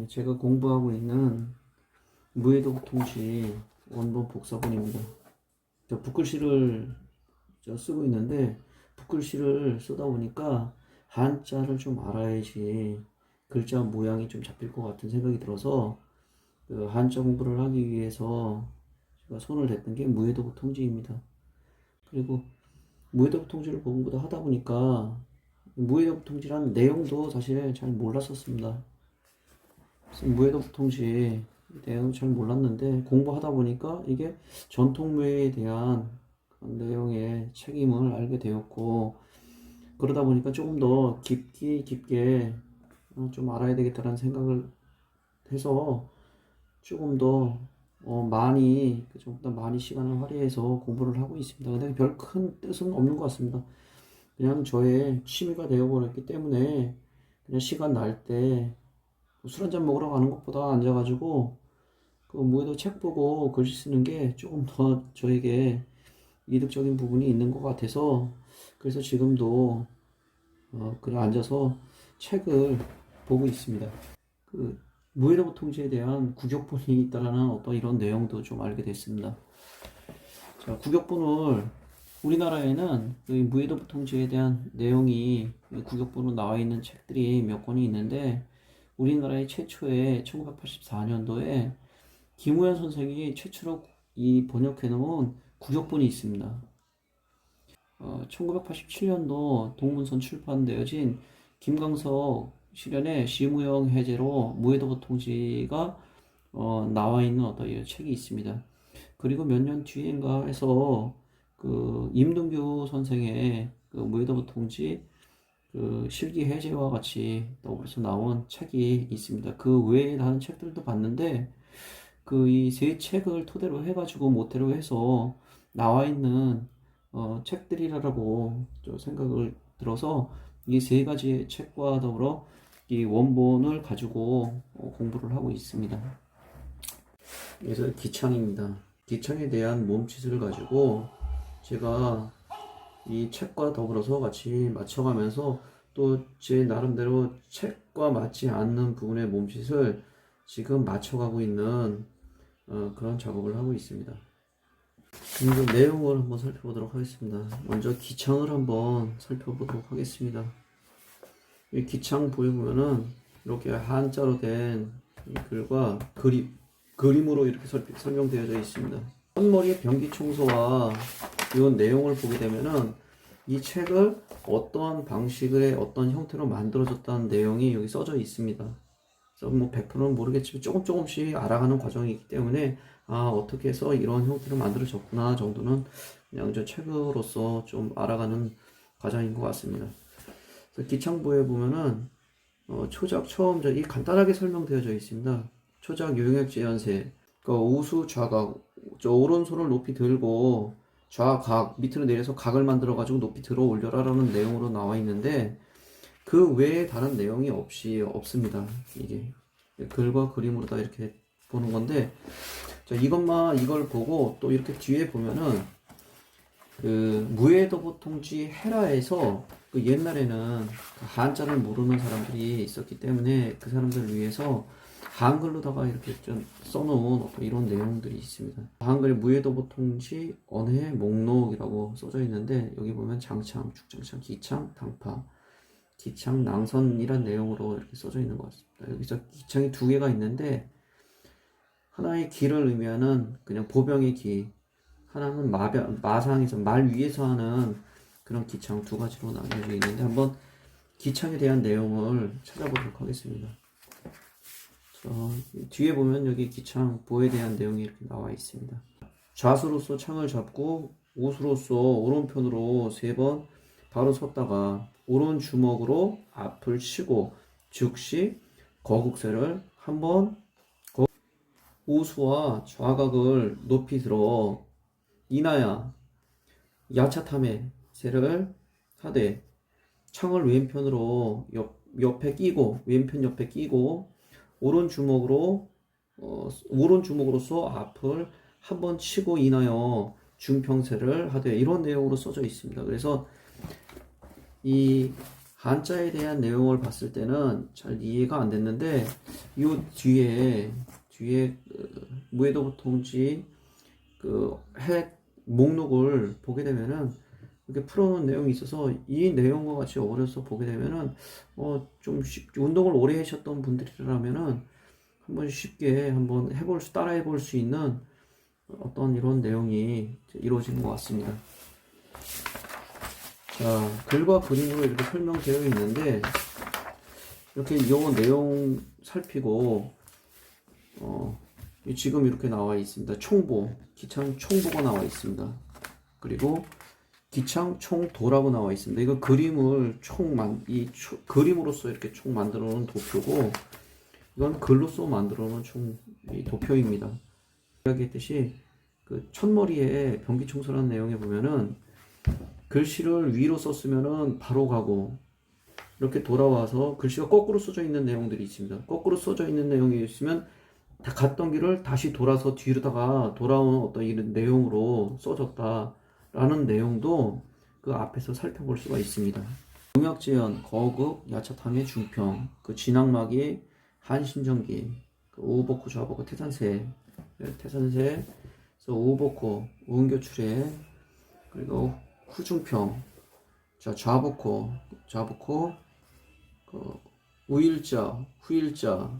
제가 공부하고 있는 무해도국 통치 원본 복사본입니다. 저 붓글씨를 쓰고 있는데 붓글씨를 쓰다 보니까 한자를 좀 알아야지 글자 모양이 좀 잡힐 것 같은 생각이 들어서 그 한자 공부를 하기 위해서 제가 손을 댔던 게 무해도국 통지입니다. 그리고 무해도국 통지를 공부도 하다 보니까 무해도국 통지라는 내용도 사실 잘 몰랐었습니다. 무해도국 통지 내용 잘 몰랐는데 공부하다 보니까 이게 전통무예에 대한 그런 내용의 책임을 알게 되었고, 그러다 보니까 조금 더 깊게 좀 알아야 되겠다는 생각을 해서 조금 더 조금 더 많이 시간을 할애해서 공부를 하고 있습니다. 근데 별 큰 뜻은 없는 것 같습니다. 그냥 저의 취미가 되어버렸기 때문에 그냥 시간 날 때 술 한잔 먹으러 가는 것보다 앉아가지고 그 무에도 책 보고 글씨 쓰는 게 조금 더 저에게 이득적인 부분이 있는 것 같아서, 그래서 지금도 그래 앉아서 책을 보고 있습니다. 그 무해도부 통지에 대한 구격본이 있다라는 어떤 이런 내용도 좀 알게 됐습니다. 자, 구격본을 우리나라에는 무해도부 통지에 대한 내용이 구격본으로 나와 있는 책들이 몇 권이 있는데, 우리나라의 최초의 1984년도에 김우현 선생이 최초로 이 번역해 놓은 구격본이 있습니다. 1987년도 동문선 출판되어진 김광석 실현의 시무형 해제로 무해도부 통지가 나와 있는 어떤 이 책이 있습니다. 그리고 몇 년 뒤인가 해서 그 임동규 선생의 그 무해도부 통지 그 실기 해제와 같이 더불어서 나온 책이 있습니다. 그 외에 다른 책들도 봤는데 그 이 세 책을 토대로 해가지고 모태로 해서 나와 있는 책들이라고 생각을 들어서 이 세 가지의 책과 더불어 이 원본을 가지고 공부를 하고 있습니다. 그래서 기창입니다. 기창에 대한 몸짓을 가지고 제가 이 책과 더불어서 같이 맞춰가면서 또 제 나름대로 책과 맞지 않는 부분의 몸짓을 지금 맞춰가고 있는 그런 작업을 하고 있습니다. 그 내용을 한번 살펴보도록 하겠습니다. 먼저 기창을 한번 살펴보도록 하겠습니다. 이 기창 보면은 이렇게 한자로 된 글과 그림으로 이렇게 설명되어져 있습니다. 첫머리의 병기 청소와 이 내용을 보게 되면은 이 책을 어떠한 방식의 어떤 형태로 만들어졌다는 내용이 여기 써져 있습니다. 그래서 뭐 100%는 모르겠지만 조금씩 알아가는 과정이기 때문에 어떻게 해서 이런 형태로 만들어졌구나 정도는 그냥 저 책으로서 좀 알아가는 과정인 것 같습니다. 그래서 기창부에 보면은 초작 처음 이 간단하게 설명되어져 있습니다. 초작 유형액제연세, 그러니까 우수 좌각, 저 오른손을 높이 들고 좌각 밑으로 내려서 각을 만들어 가지고 높이 들어 올려라라는 내용으로 나와 있는데 그 외에 다른 내용이 없습니다. 이게 글과 그림으로 다 이렇게 보는 건데, 자, 이걸 보고 또 이렇게 뒤에 보면은 그 무해도부 통지 헤라에서 그 옛날에는 그 한자를 모르는 사람들이 있었기 때문에 그 사람들을 위해서 한글로다가 이렇게 좀 써놓은 어떤 이런 내용들이 있습니다. 한글 무해도부 통지 언해 목록이라고 써져 있는데 여기 보면 장창, 죽장창, 기창, 당파, 기창, 낭선이란 내용으로 이렇게 써져 있는 것 같습니다. 여기서 기창이 두 개가 있는데 하나의 기를 의미하는 그냥 보병의 기, 하나는 마상에서 말 위에서 하는 그런 기창 두 가지로 나뉘어져 있는데 한번 기창에 대한 내용을 찾아보도록 하겠습니다. 뒤에 보면 여기 기창 보에 대한 내용이 이렇게 나와 있습니다. 좌수로서 창을 잡고 우수로서 오른편으로 3번 바로 섰다가 오른 주먹으로 앞을 치고 즉시 거국새를 한번 우수와 좌각을 높이 들어 이나야 야차탐에 새를 하되 창을 왼편으로 왼편 옆에 끼고 오른 주먹으로서 앞을 한번 치고 인하여 중평세를 하되 이런 내용으로 써져 있습니다. 그래서 이 한자에 대한 내용을 봤을 때는 잘 이해가 안 됐는데 요 뒤에 무해도부 통지 핵 목록을 보게 되면은 이렇게 풀어놓은 내용이 있어서 이 내용과 같이 어려서 보게 되면은 운동을 오래 하셨던 분들이라면은 한번 쉽게 한번 따라 해볼 수 있는 어떤 이런 내용이 이루어지는 것 같습니다. 자, 글과 그림으로 이렇게 설명되어 있는데 이렇게 이 내용 살피고 지금 이렇게 나와 있습니다. 기창 총보가 나와 있습니다. 그리고 기창 총도라고 나와 있습니다. 이거 그림을 그림으로서 이렇게 총 만들어 놓은 도표고, 이건 글로써 만들어 놓은 도표입니다. 이야기했듯이 그 첫머리에 변기청소라는 내용에 보면은 글씨를 위로 썼으면은 바로 가고, 이렇게 돌아와서 글씨가 거꾸로 써져 있는 내용들이 있습니다. 거꾸로 써져 있는 내용이 있으면 다 갔던 길을 다시 돌아서 뒤로다가 돌아오는 어떤 이런 내용으로 써졌다라는 내용도 그 앞에서 살펴볼 수가 있습니다. 용약재현, 거극, 야차탐의 중평, 그 진앙마기, 한신전기, 그 우보코, 좌보코, 태산세, 그래서 우보코, 우은교출해, 그리고 후중평, 자 좌보코, 그 우일자, 후일자,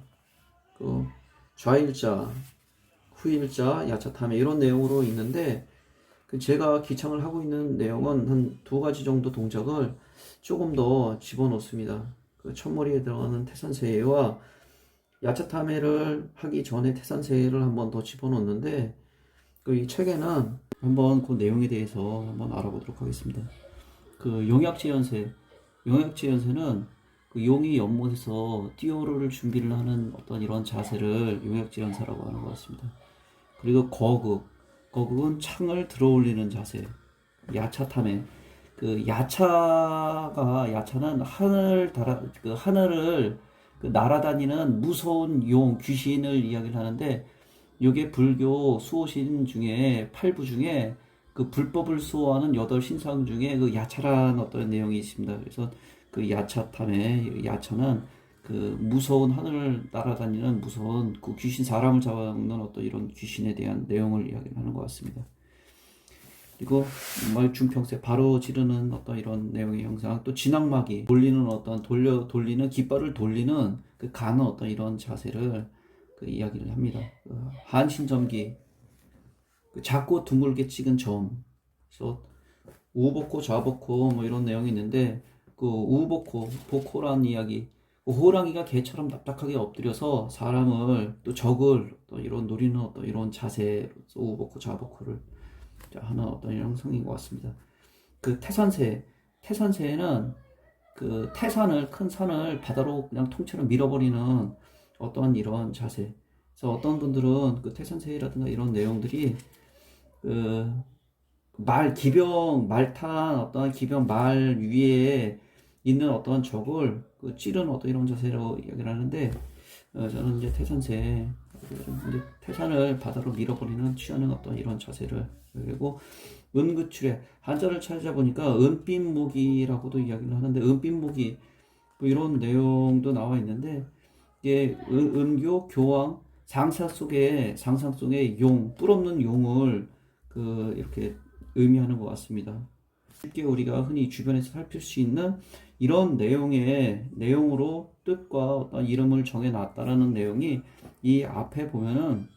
그 좌일자, 후일자, 야차탐에 이런 내용으로 있는데, 제가 기창을 하고 있는 내용은 한 2가지 정도 동작을 조금 더 집어넣습니다. 그 첫머리에 들어가는 태산세와 야차탐해를 하기 전에 태산세를 한번 더 집어넣는데, 이 책에는 한번 그 내용에 대해서 한번 알아보도록 하겠습니다. 그 용약지연세는 그 용이 연못에서 뛰어오를 준비를 하는 어떤 이런 자세를 용약지연사라고 하는 것 같습니다. 그리고 거극은 창을 들어 올리는 자세. 야차탐해, 야차는 하늘을 날아다니는 무서운 귀신을 이야기를 하는데, 이게 불교 수호신 중에 8부 중에 그 불법을 수호하는 8신상 중에 그 야차라는 어떤 내용이 있습니다. 그래서 그 야차는 그 무서운 하늘을 날아다니는 무서운 그 귀신, 사람을 잡아먹는 어떤 이런 귀신에 대한 내용을 이야기하는 것 같습니다. 그리고 중평세, 바로 지르는 어떤 이런 내용의 형상, 또 진앙마기, 돌리는 깃발을 돌리는 그 가는 어떤 이런 자세를 이야기를 합니다. 한신점기, 작고 둥글게 찍은 점. 그래서 우보코, 좌보코 이런 내용이 있는데, 그 우보코, 보코라는 이야기, 호랑이가 개처럼 납작하게 엎드려서 사람을 또 적을 이런 노리는 어떤 이런 자세로서 우보코, 좌보코를 하는 어떤 형상인 것 같습니다. 그 태산세에는 그 큰 산을 바다로 그냥 통째로 밀어버리는 어떤 이런 자세. 그래서 어떤 분들은 그 태산세라든가 이런 내용들이 기병 말 위에 있는 어떤 적을 찌르는 어떤 이런 자세로 이야기를 하는데, 저는 이제 태산을 바다로 밀어버리는 취하는 어떤 이런 자세를, 그리고 은그출해, 한자를 찾아보니까 은빛무기라고도 이야기를 하는데, 은빛무기 이런 내용도 나와 있는데, 이게 은교, 교황, 상상 속에 뿔 없는 용을 이렇게 의미하는 것 같습니다. 쉽게 우리가 흔히 주변에서 살필 수 있는 이런 내용으로 뜻과 어떤 이름을 정해놨다라는 내용이 이 앞에 보면은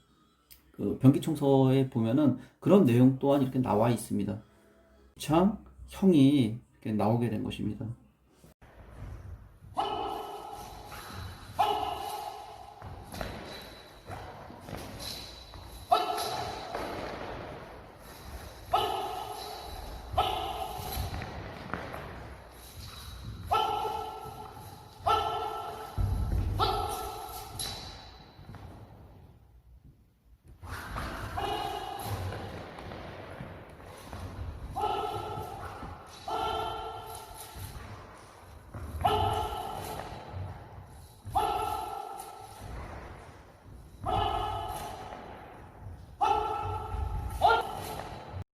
변기청서에 보면은 그런 내용 또한 이렇게 나와 있습니다. 참 형이 이렇게 나오게 된 것입니다.